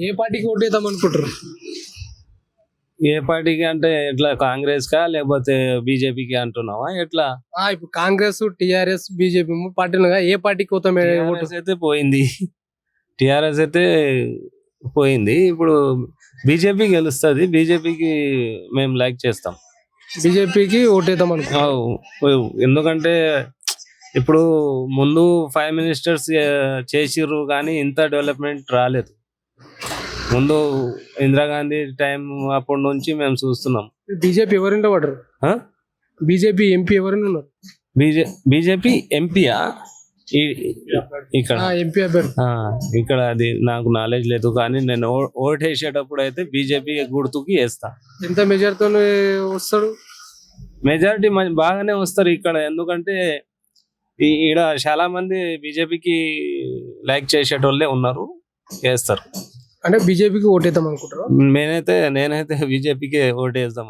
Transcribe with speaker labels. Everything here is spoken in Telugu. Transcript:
Speaker 1: ఏ పార్టీకి ఓటేద్దాం అనుకుంటారు?
Speaker 2: ఏ పార్టీకి అంటే ఎట్లా కాంగ్రెస్ కా లేకపోతే బీజేపీకి అంటున్నావా ఎట్లా?
Speaker 1: ఇప్పుడు కాంగ్రెస్, టిఆర్ఎస్, బీజేపీ పార్టీలుగా ఏ పార్టీకి పోతాం ఓటు?
Speaker 2: టిఆర్ఎస్ అయితే పోయింది. టిఆర్ఎస్ అయితే పోయింది. ఇప్పుడు బీజేపీ గెలుస్తుంది. బీజేపీకి మేము లైక్ చేస్తాం.
Speaker 1: బీజేపీకి ఓటేద్దాం అనుకుంటాం.
Speaker 2: ఎందుకంటే ఇప్పుడు ముందు 5 మినిస్టర్స్ చేసిర్రు కానీ ఇంత డెవలప్మెంట్ రాలేదు. ముందు ఇందిరాగాంధీ టైం అప్పటి నుంచి మేము చూస్తున్నాం.
Speaker 1: బీజేపీ ఎవరింటో పడరు? బీజేపీ ఎంపీ ఎవరైనా ఉన్నారు?
Speaker 2: బీజేపీ ఎంపీయా ఇక్కడ?
Speaker 1: ఎంపీ అభ్యర్థి
Speaker 2: ఇక్కడ అది నాకు నాలెడ్జ్ లేదు, కానీ నేను ఓట్ వేసేటప్పుడు అయితే బీజేపీ గుర్తుకి వేస్తా.
Speaker 1: ఎంత మెజార్టీతో వస్తాడు?
Speaker 2: మెజారిటీ బాగానే వస్తారు ఇక్కడ. ఎందుకంటే ఈడ చాలా మంది బీజేపీకి లైక్ చేసేటోళ్ళే ఉన్నారు, వేస్తారు.
Speaker 1: అంటే బీజేపీకి ఓటేద్దాం అనుకుంటారు?
Speaker 2: నేనైతే బీజేపీకి ఓటు వేద్దాం.